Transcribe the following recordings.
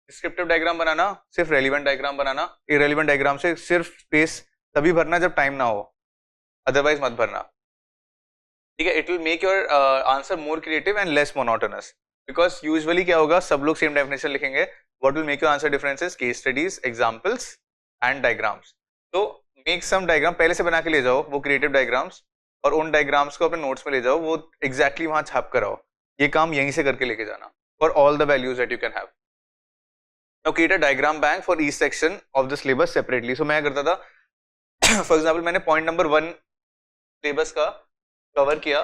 Descriptive diagram बनाना, सिर्फ relevant diagram बनाना, irrelevant diagram से सिर्फ स्पेस तभी भरना जब टाइम ना हो, अदरवाइज मत भरना, ठीक है। It will make your answer more creative and less monotonous, because usually क्या होगा, सब लोग सेम डेफिनेशन लिखेंगे। What will make your answer difference is case studies, examples and diagrams. तो मेक सम डायग्राम पहले से बना के ले जाओ, वो क्रिएटिव डायग्राम्स, और उन डायग्राम्स को अपने नोट्स में ले जाओ, वो एग्जैक्टली वहां छाप कर आओ। ये काम यहीं से करके लेके जाना for all the values that you can have. Now create a diagram bank for each section of the syllabus separately. So मैं करता था, फॉर एग्जांपल मैंने पॉइंट नंबर 1 सिलेबस का कवर किया,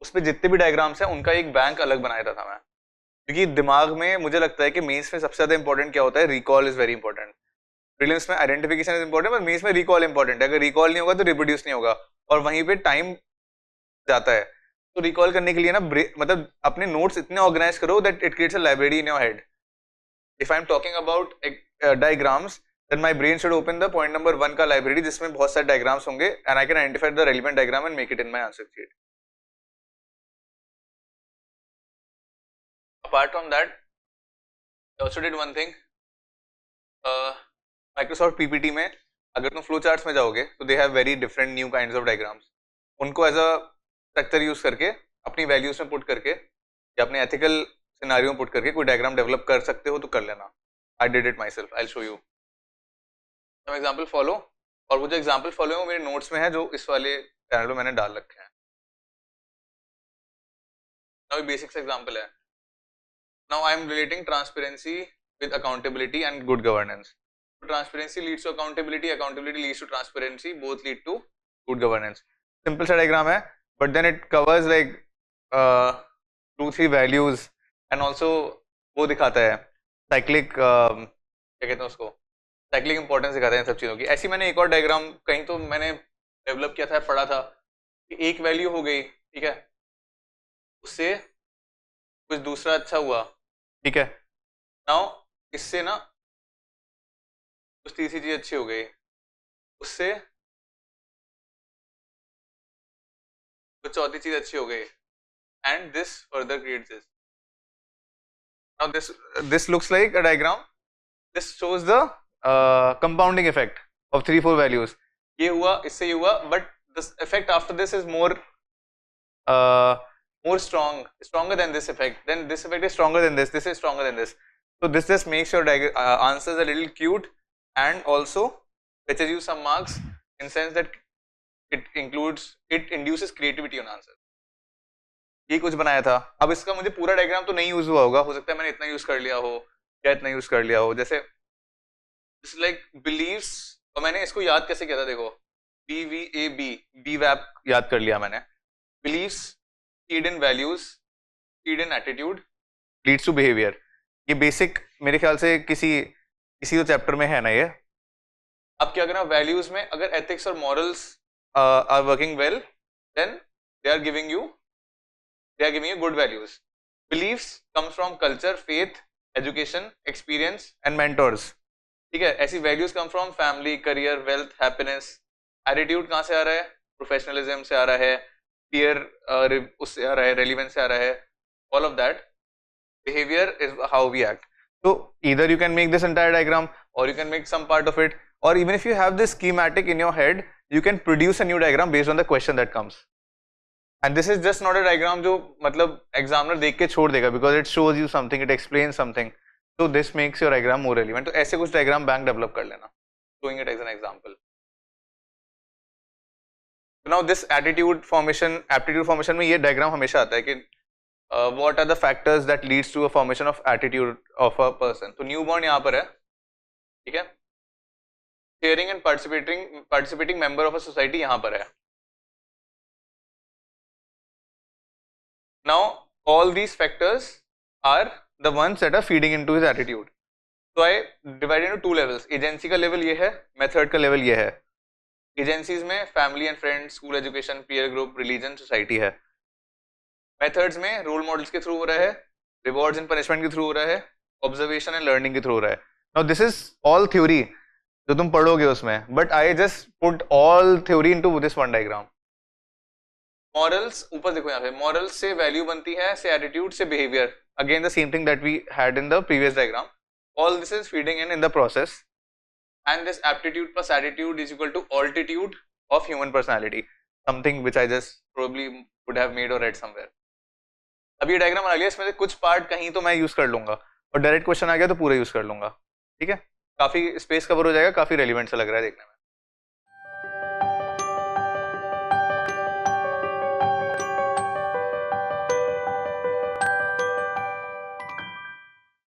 उसमें जितने भी डायग्राम्स हैं उनका एक बैंक अलग बनाया था मैं, क्योंकि दिमाग में मुझे लगता है कि मेंस में सबसे ज्यादा इंपॉर्टेंट क्या होता है, recall is very important. Prelims में आइडेंटिफिकेशन इज इंपॉर्टेंट, पर मेंस में रिकॉल इंपॉर्टेंट है। अगर रिकॉल नहीं होगा तो रिप्रोड्यूस नहीं होगा, और वहीं पे टाइम जाता है। तो रिकॉल करने के लिए ना मतलब अपने नोट्स इतने ऑर्गेनाइज करो that it creates a library in your head. If I am talking about diagrams, then my brain should open the point number 1 का लाइब्रेरी, जिसमें बहुत सारे डायग्राम्स होंगे, and I can identify the relevant diagram and make it in my answer sheet. Apart from that, I also did one thing. Microsoft PPT में अगर तुम flow charts में जाओगे तो they have very different new kinds of diagrams. उनको as a structure use करके, अपनी values में पुट करके या अपने एथिकल सिनारियो में पुट करके कोई डायग्राम डेवलप कर सकते हो तो कर लेना। I did it myself. I'll show you. Some example follow, और वो जो एग्जाम्पल फॉलो है वो मेरे नोट्स में है, जो इस वाले चैनल पे मैंने डाल रखे हैं। नाउ बेसिक सा एग्जाम्पल है। Now I am relating transparency with accountability and good governance. Transparency leads to accountability, accountability leads to transparency, both lead to good governance. Simple सा डायग्राम है, but then it covers like 2-3 values, and also वो दिखाता है cyclic, क्या कहते हैं उसको, cyclic importance दिखाते हैं सब चीज़ों की। ऐसी मैंने एक और डायग्राम कहीं तो मैंने डेवलप किया था, पढ़ा था कि एक वैल्यू हो गई, ठीक है, उससे कुछ दूसरा अच्छा हुआ, ठीक है। नाउ इससे ना कुछ तीसरी चीज अच्छी हो गई, उससे कुछ चौथी चीज अच्छी हो गई, and this further creates this. Now this looks like a diagram, this shows the compounding effect of 3-4 values. ये हुआ, इससे ये हुआ, but the effect after this is more stronger than this effect. Then this effect is stronger than this. This is stronger than this. So this just makes your answers a little cute, and also fetches you some marks in sense that it induces creativity on answer. ये कुछ बनाया था। अब इसका मुझे पूरा diagram तो नहीं यूज हुआ होगा, हो सकता है मैंने इतना यूज कर लिया हो या इतना यूज कर लिया हो। जैसे लाइक बिलीव्स, और मैंने इसको याद कैसे किया था, देखो BVAB याद कर लिया मैंने। Believes feed in values, feed in attitude, leads to behaviour. ये बेसिक मेरे ख्याल से किसी तो चैप्टर में है ना ये। अब क्या करना, वैल्यूज में अगर एथिक्स और morals are working well, then they are giving you good values. Believes comes from culture, faith, education, experience and mentors, ठीक है। ऐसी values come from family, career, wealth, happiness. Attitude कहाँ से आ रहा है, प्रोफेशनलिज्म से आ रहा है, फियर उससे आ रहा है, रेलिवेंस से आ रहा है, all of that. Behaviour is how we act. So either you can make this entire diagram, or you can make some part of it, or even if you have this schematic in your head, you can produce a new diagram based on the question that comes. And this is just not a diagram जो मतलब examiner देख के छोड़ देगा, because it shows you something, it explains something. So this makes your diagram more relevant. तो ऐसे कुछ diagram bank develop कर लेना, showing it as an example. So now this aptitude formation में ये diagram हमेशा आता है कि what are the factors that leads to a formation of attitude of a person. तो newborn यहाँ पर है, ठीक है। Caring and participating member of a society यहाँ पर है। Now all these factors are the ones that are feeding into his attitude. So I divided into 2 levels. Agency का level ये है, method का level ये है। Agencies में family and friends, school education, peer group, religion, society है। Methods में role models के थ्रू हो रहा है, रिवॉर्ड्स एंड पनिशमेंट के थ्रू हो रहा है, ऑब्जर्वेशन एंड लर्निंग के थ्रू हो रहा है। Now this is all theory जो तुम पढ़ोगे उसमें, but I just put all theory into this one diagram. Morals ऊपर देखो, यहाँ पे मॉरल्स से वैल्यू बनती है, से एटीट्यूड, से behaviour, again the same thing that we had in the previous diagram. all this is feeding in the process, and this aptitude plus attitude is equal to altitude of human personality, something which I just probably would have made or read somewhere. अभी ये diagram बना लिया, इसमें से कुछ part कहीं तो मैं यूज कर लूंगा और डायरेक्ट क्वेश्चन आ गया तो पूरा यूज कर लूंगा, ठीक है, काफी स्पेस कवर हो जाएगा, काफी रेलिवेंट सा लग रहा है देखने में.